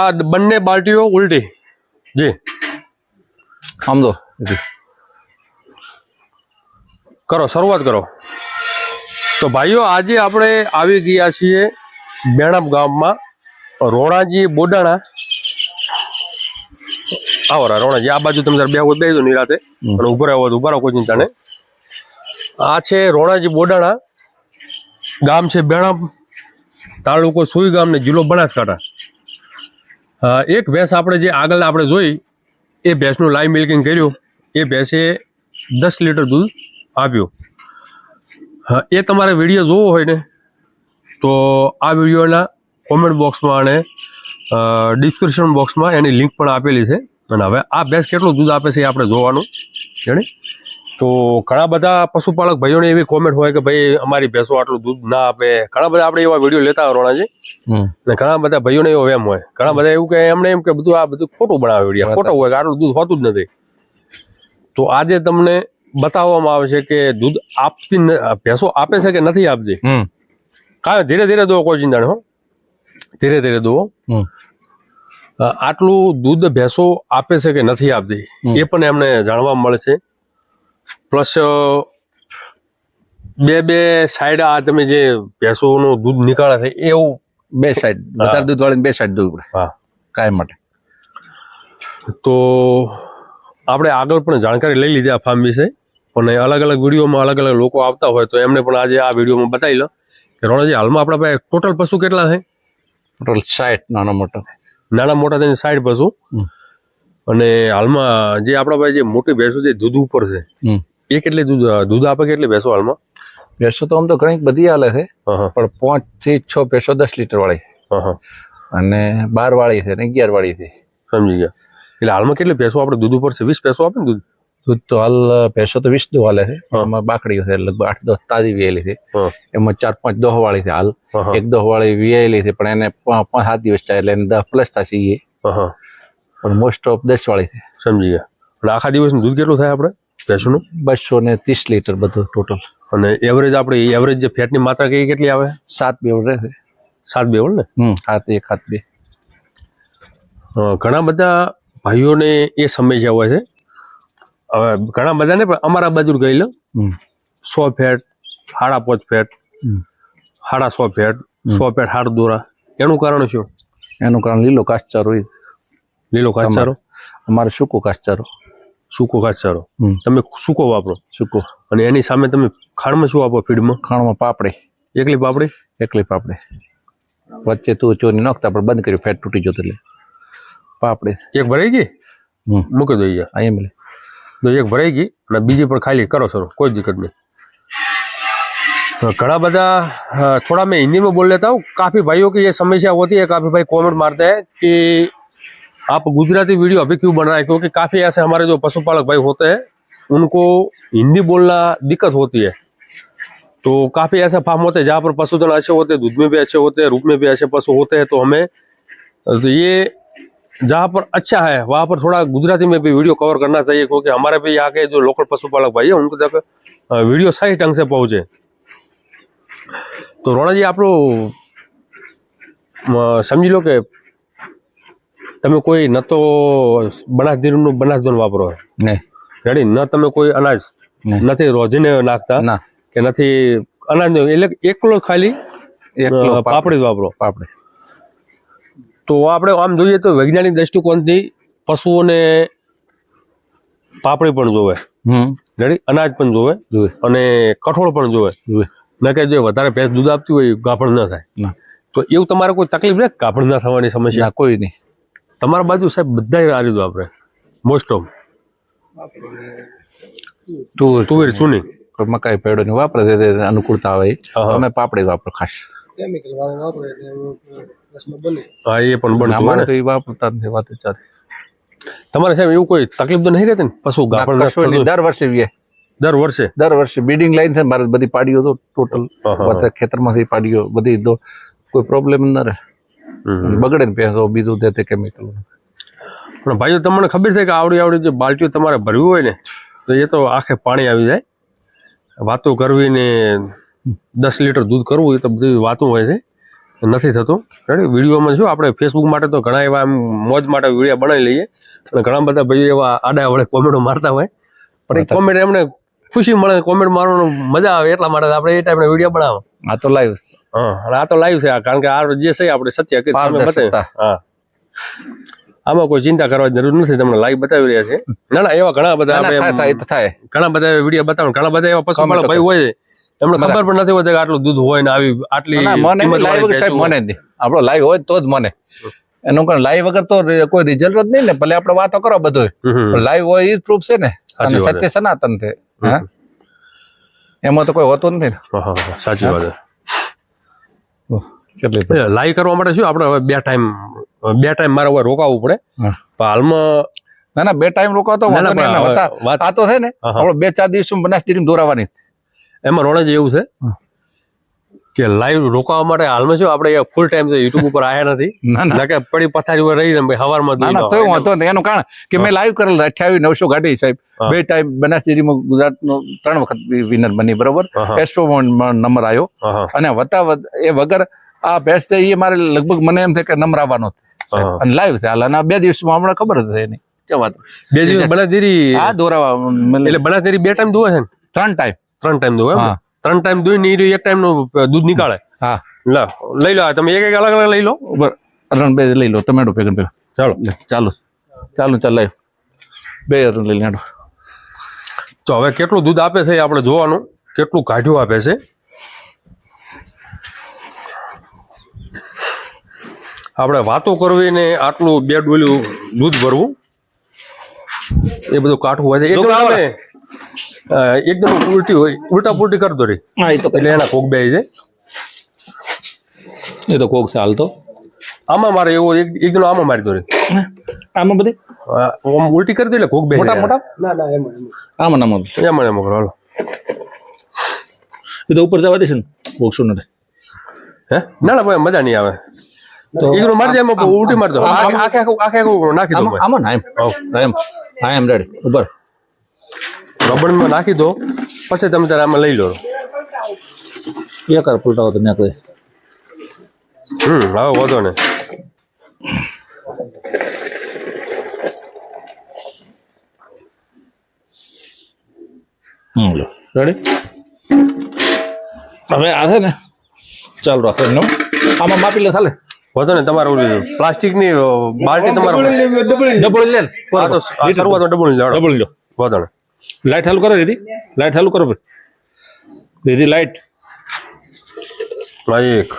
આ બંને બાલ્ટીઓ ઉલટી જી સમજો જી કરો શરૂઆત કરો તો ભાઈઓ આજે આપણે આવી ગયા છીએ બેણાપ ગામમાં રોણાજી બોડાણા આવો રોણાજી આ બાજુ તમે બેસો નિરાતે અને ઉભો રહ્યો ઉભા રહો કોઈ ચિંતા નહીં આ છે રોણાજી બોડાણા ગામ છે બેણાપ તાલુકો સુઈ ગામ ને જિલ્લો બનાસકાંઠા એક ભેંસ આપણે જે આગળ આપણે જોઈ એ ભેંસનું લાઈવ મિલ્કિંગ કર્યું એ ભેંસે 10 લીટર દૂધ આપ્યું એ તમારે વિડીયો જોવો હોય ને તો આ વિડીયોના કોમેન્ટ બોક્સમાં અને ડિસ્ક્રિપ્શન બોક્સમાં એની લિંક પણ આપેલી છે અને હવે આ ભેંસ કેટલું દૂધ આપે છે એ આપણે જોવાનું જાણે તો ઘણા બધા પશુપાલક ભાઈઓને એવી કોમેન્ટ હોય કે ભાઈ અમારી ભેંસો આટલું દૂધ ના આપે ઘણા બધા આપણે એવા વિડીયો લેતા હોય રોણાજી અને ઘણા બધા ભાઈઓને એવો એમ હોય ઘણા બધા એવું કે એમને એમ કે બધું આ બધું ખોટું બનાવે વિડીયો ખોટું હોય કે આટલું દૂધ હોતું જ નથી તો આજે તમને બતાવવામાં આવે છે કે દૂધ આપતી ભેંસો આપે છે કે નથી આપતી કાંઈ ધીરે ધીરે દો કોઈ ચિંતા નહીં હો ધીરે ધીરે દો આટલું દૂધ ભેંસો આપે છે કે નથી આપતી એ પણ એમને જાણવા મળે છે પ્લસ બે સાઈડ આ તમે જે ભેંસોનું દૂધ નીકાળે છે એવું બે સાઈડ વધારે દૂધ વાળીને બે સાઈડ દૂધ પડે હા કાયમ માટે તો આપણે આગળ પણ જાણકારી લઈ લીધી આ ફાર્મ વિશે અને અલગ અલગ વિડીયોમાં અલગ અલગ લોકો આવતા હોય તો એમને પણ આજે આ વિડીયોમાં બતાવી લો કે રોણાજી હાલમાં આપણા પાસે ટોટલ પશુ કેટલા છે ટોટલ 60 નાના મોટા થઈને 60 પશુ અને હાલમાં જે આપણા પાસે જે મોટી ભેંસો જે દૂધ ઉપર છે એ કેટલી દૂધ આપે કેટલી ભેંસો હાલમાં ભેંસો તો આમ તો ઘણી બધી હાલે છે પણ 5 થી 6 ભેંસો 10 લીટર વાળી અને 12 વાળી છે અને 11 વાળી છે સમજી ગયા એટલે હાલમાં કેટલી ભેંસો આપણે દૂધ ઉપર છે 20 ભેંસો આપે ને દૂધ તો હાલ ભેંસો તો 20 દોહ હાલે છે એમાં બાકડીઓ છે લગભગ 8-10 તાજી વિયેલી છે એમાં 4-5 દોહ વાળી છે હાલ એક દોહ વાળી વિયેલી છે પણ એને 5-7 દિવસ ચાલે એટલે એને 10 પ્લસ થશે એ પણ મોસ્ટ ઓફ 10 વાળી છે સમજી ગયા એટલે આખા દિવસનું દૂધ કેટલું થાય આપણે ભેંસનું 230 લીટર બધું ટોટલ અને એવરેજ આપણે એવરેજ જે ફેટની માત્રા કેટલી આવે 7 બેવડ રહે 7 બેવડ ને 7 1 7 2 ઘણા બધા ભાઈઓને એ સમસ્યા હોય છે હવે ઘણા બધાને પણ અમારા બાજુ ગઈ લો 100 ફેટ 5.5 ફેટ 150 ફેટ 100 ફેટ હાડ દોરા એનું કારણ શું એનું કારણ લીલો ઘાસચારો લીલો ઘાસચારો અમારે સૂકો ઘાસચારો તમે સૂકો વાપરો સૂકો અને એની સામે તમે ખાણમાં શું આપો ફીડમાં ખાણમાં પાપડી એકલી પાપડી વચ્ચે તું ચોરી નાખતા પણ બંધ કર્યું ફેટ તૂટી જતો એટલે પાપડી એક ભરાઈ ગઈ મૂકી દો અહીંયા મળે तो एक भराई गई અને બીજી પર ખાલી કરો सर कोई दिक्कत नहीं घना बदा थोड़ा मैं हिंदी में बोल लेता हूँ काफ़ी भाइयों की ये समस्या होती है काफ़ी भाई कमेंट मारते हैं कि आप गुजराती वीडियो अभी क्यों बन रहा है क्योंकि काफ़ी ऐसे हमारे जो पशुपालक भाई होते हैं उनको हिंदी बोलना दिक्कत होती है तो काफ़ी ऐसे फार्म होते हैं जहाँ पर पशुधन अच्छे होते हैं दूध में भी अच्छे होते हैं रूप में भी अच्छे पशु होते हैं तो हमें तो ये जहाँ पर अच्छा है वहाँ पर थोड़ा गुजराती में भी वीडियो कवर करना चाहिए क्योंकि हमारे भी यहाँ के जो लोकल पशुपालक भाई है उनको तक वीडियो सही ढंग से पहुँचे तो रोणाजी आप समझी लो कि તમે કોઈ ન તો બનાસધીરનું બનાસધન વાપરો નહીં રેડી ન તમે કોઈ અનાજ નથી રોજીને નાખતા ના કે નથી અનાજ એટલે એકલો ખાલી પાપડી જ વાપરો પાપડી તો આપણે આમ જોઈએ તો વૈજ્ઞાનિક દ્રષ્ટિકોણથી પશુઓને પાપડી પણ જોવે રેડી અનાજ પણ જોવે અને કઠોળ પણ જોવે ન કે જો વધારે ભેંસ દૂધ આપતી હોય ગાભણ ન થાય તો એવું તમારે કોઈ તકલીફ નહીં ગાભણ ના થવાની સમસ્યા કોઈ નહીં તમારા બાજુ સાહેબ બધા આ રીતે વાપરે મોસ્ટ ઓફ તુવેર ચૂની મકાઈ પેડો ને વાપરે છે અનુકૂળતા હોય અમે પાપડી વાપરો ખાસ કેમિકલ વાળું વાપરે એટલે હા એ પણ બનતું હોય તો એ વાપરતા નથી વાત ચાલે તમારે સાહેબ એવું કોઈ તકલીફ તો નહીં રહેતી ને પશુ ગાભણ દર વર્ષે બીડિંગ લાઈન છે મારે બધી પાડીઓ તો ટોટલ બધા ખેતરમાંથી પાડીઓ બધી તો કોઈ પ્રોબ્લેમ ન રહે બગડે ને ભેંસો બીજું તે કેમિકલ પણ ભાઈઓ તમને ખબર છે કે આવડી જે બાલ્ટીઓ તમારે ભરવી હોય ને તો એ તો આખે પાણી આવી જાય વાતો કરવી ને 10 લીટર દૂધ કરવું એ તો બધી વાતો હોય છે નથી થતું. રેડી વિડીયોમાં શું આપણે ફેસબુક માટે તો ઘણા એવા આમ મોજ માટે વિડીયો બનાવી લઈએ અને ઘણા બધા ભાઈઓ એવા આડા વડે કોમેન્ટો મારતા હોય પણ એ કોમેન્ટ એમને ખુશી મળે, કોમેન્ટ મારવાનું મજા આવે એટલા માટે આપણે એ ટાઈપના વિડીયો બનાવો. આ તો લાઈવ હા અને આ તો લાઈવ છે કારણ કે આ જે છે આપણે સત્ય કે સામે બતાવે. હા આમાં કોઈ ચિંતા કરવાની જરૂર નથી, તમને લાઈવ બતાવી રહ્યા છે. ના ના એવા ઘણા બધા આપણે થાય ઘણા બધા વિડીયો બતાવે, ઘણા બધા એવા પશુપાલક ભાઈ હોય એમને ખબર પણ નથી હોતી કે આટલું દૂધ હોય ને આવી આટલી મને આપણો લાઈવ હોય તો જ મને એનું કારણ લાઈવ વગર તો કોઈ રિઝલ્ટ જ નહીં ને. ભલે આપણે વાતો કરો બધું લાઈવ હોય એ જ પ્રૂફ છે ને, અને સત્ય સનાતન છે. હા એમાં તો કોઈ હોતું નથી ને. સાચી વાત કેટલી છે. લાઈવ કરવા માટે શું આપણે હવે બે ટાઈમ મારે હવે રોકાવું પડે પણ હાલમાં ના 2 ટાઈમ રોકાતો આ તો છે ને આપણે 2-4 દિવસ બનાસ ડેરી દોરાવાની. એમાં રોણાજી એવું છે કે લાઈવ રોકાવા માટે હાલમાં શું આપણે ફૂલ ટાઈમ યુટ્યુબ ઉપર આયા નથી ના કે પડી પથારી ઉપર રહી ને હવારમાં એનું કારણ કે મેં લાઈવ કરેલ 28,900 ગાડી સાહેબ 2 ટાઈમ બનાસ ડેરીમાં ગુજરાતનો 3 વખત વિનર બની બરોબર. એસ્ટ્રો નંબર આવ્યો અને એ વગર આ બેસ્ટ છે એ મારે લગભગ મને એમ થાય કે નંબર આવવાનો અને લાઈવ છે હાલ અને 2 દિવસમાં હમણાં ખબર જ છે એની વાત. 2 દિવસ બનાસ ડેરી આ દોરાવા એટલે બનાસ ડેરી 2 ટાઈમ દોવે છે ને 3 ટાઈમ દોવે 3 ટાઈમ દોઈ ને 1 ટાઈમ નું દૂધ નીકાળે. હા લઈ લો તમે એક અલગ અલગ લઈ લો. અરણ 2 લઈ લો ટમેટો પેગન પેલા ચાલો ચાલો લાવ 2 અરણ લઈ લેડો. તો હવે કેટલું દૂધ આપે છે આપણે જોવાનું, કેટલું કાઢ્યું આપે છે. આપણે વાતો કરવી ને આટલું 2 ડોલું દૂધ ભરવું એ બધું કાઠું હોય છે. એકદમ ઉલટી હોય, ઉલટા પુલટી કરતો રહી એટલે એના કોક બે છે. એ તો કોક છે હાલ તો આમાં મારે એવો એકદમ આમાં મારી દો રે આમાં બધી ઉલટી કરી દો એટલે કોક બે મોટા આમાં એમાં કરો હાલો. એ તો ઉપર જવા દેશે ને બોક્સો નથી હે ના ના ભાઈ મજા નહીં આવે તો ઈગરો મારી દે એમાં ઉલટી મારી દો આખે નાખી દો આમાં ના એમ હા એમ રેડી ઉપર રબડમાં નાખી દો પછી તમે તારે આમાં લઈ લો. એક પુલટાવો તો નાખો. હવે વધો ને રેડી હવે આ છે ને ચાલુ રાખો એમનો આમાં માપી લે ચાલે વધો ને. તમારે પ્લાસ્ટિક ની બાલ્ટી તમારે ડબલ લે શરૂઆત ડબલ લો વધો ને. લાઈટ ચાલુ કરો દીદી, લાઈટ ચાલુ કરો દીદી, લાઈટ એક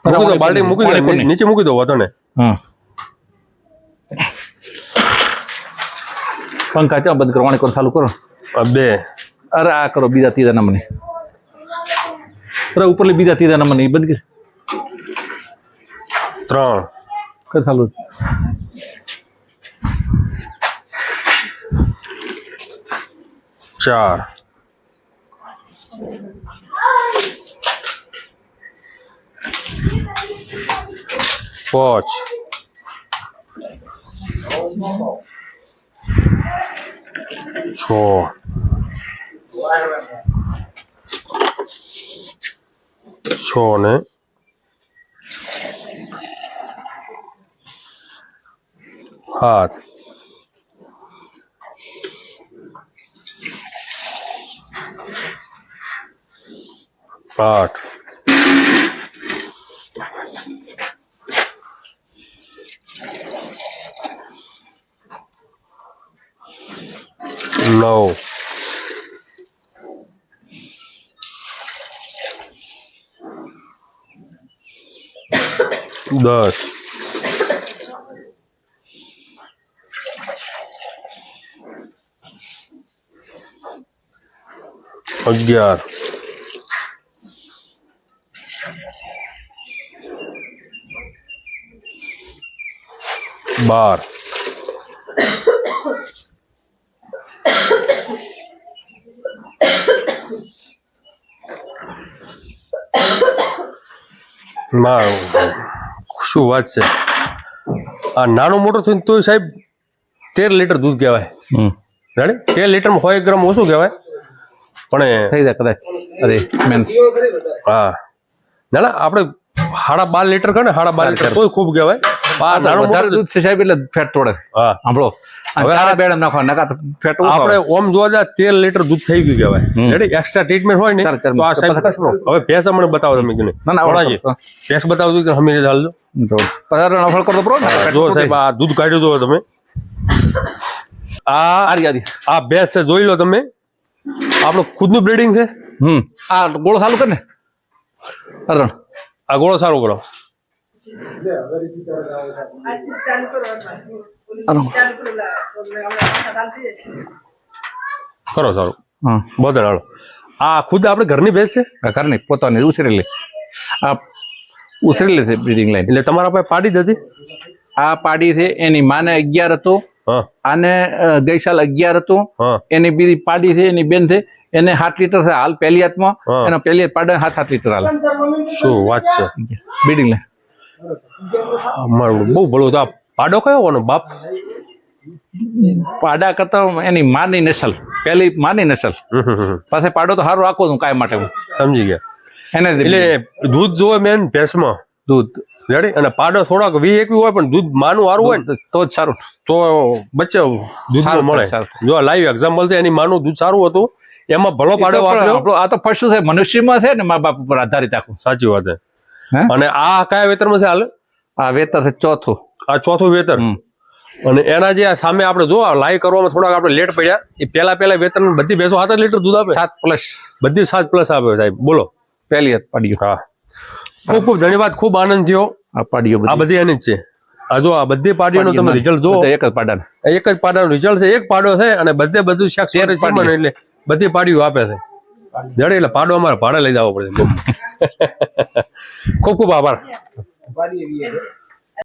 મૂકી દો, બાલ્ટી મૂકી દો, નીચે મૂકી દો વધો ને. હા પંખા ચા બંધ કરવાની કરો ચાલુ કરો 2 અરે આ કરો બીજા ત્રીજા નંબર ની અરે ઉપર બીજા ત્રીજા નંબર ની બંધ કર 3 કર ચાલુ 4 5 6 ને 7 8 9 10 11 12 શું વાત છે. આ નાનો મોટો થઈને તો સાહેબ 13 લીટર દૂધ કહેવાય. રેડી 13 લીટરમાં 100 ગ્રામ ઓછું કહેવાય પણ થઈ જાય કદાચ. અરે મેન હા ના ના આપણે 12.5 લીટર કરે ને 12.5 લીટર તોય ખૂબ કહેવાય. આ નાનો વધારે મોટો દૂધ છે સાહેબ એટલે ફેટ તોડે. હા સાંભળો હવે ચારે બેડમ નાખવા નકા તો ફેટ ઓછો આપણે આવે. ઓમ જોવા જાય 13 લીટર દૂધ થઈ ગયું કહેવાય. રેડી એક્સ્ટ્રા ટ્રીટમેન્ટ હોય ને ચાર, ચાર. તો આ સાહેબ હવે ભેંસ મને બતાવો તમે કે ના ના ભણાજી ભેંસ બતાવો તો હમી ચાલજો. પધારો નફળ કરતો બરો જો સાહેબ આ દૂધ કાઢ્યું તો તમે આ આરી આરી આ ભેંસ છે જોઈ લો તમે આપણું ખુદનું બ્રીડિંગ છે. આ ગોળો ચાલુ કર ને અરણ આ ગોળો સારો કરો. કરો સારું હા બધે હાલો. આ ખુદ આપણે ઘરની ભેંસ છે ઘરની પોતાની ઉછરેલી આ ઉછરેલી છે બ્રીડિંગ લાઈન. એટલે તમારા પાસે પાડી જ હતી. આ પાડી છે એની માને 11 હતો હા આને ગઈ સાલ 11 હતું. હા એની બીજી પાડી છે એની બેન છે એને 7 લીટર છે હાલ પહેલી હાથમાં. હા. એનો પહેલી હાથ પાડે 7 લીટર હાલ શું વાત છે. Breeding line. મારું બહુ ભલું તો આ પાડો કયો હોવાનો બાપ. પાડા કરતા એની માની નસલ પહેલી માની નસલ પાસે પાડો તો સારું રાખો તું કાંઈ માટે હું સમજી ગયા. એને એટલે દૂધ જોવે મેન ભેંસમાં દૂધ રેડી અને પાડો થોડાક 20-21 હોય પણ દૂધ માનું સારું હોય ને તો જ સારું. તો બચ્ચે દૂધ સારું મળે. સારું. જો લાઈવ એક્ઝામ્પલ છે એની માનું દૂધ સારું હતું એમાં ભલો પાડો વાપર્યો. આપણો આ તો પશુ છે મનુષ્યમાં છે ને મા બાપ ઉપર આધારિત આખું. સાચી વાત છે. હે? અને આ કયા વેતરમાં છે હાલ. આ વેતર છે ચોથું. આ ચોથું વેતર. અને એના જે આ સામે આપણે જો લાઈ કરવામાં થોડાક આપણે લેટ પડ્યા એ પહેલા વેતર બધી ભેંસો 7 લીટર દૂધ આપે. 7+ બધી 7+ આપે સાહેબ. બોલો. પહેલી હાથ પાડ્યું. હા ખૂબ ખૂબ ધન્યવાદ. ખૂબ આનંદ થયો. આ પાડ્યું આ બધી એની જ છે. આ જો આ બધી પાડીઓનું તમે રિઝલ્ટ જો એક જ પાડાના એક જ પાડાનું રિઝલ્ટ છે. એક પાડો છે અને બધું શાક એટલે બધી પાડીઓ આપે છે. જડે એટલે પાડો અમારે ભાડે લઈ જવો પડે. ખૂબ ખૂબ આભાર.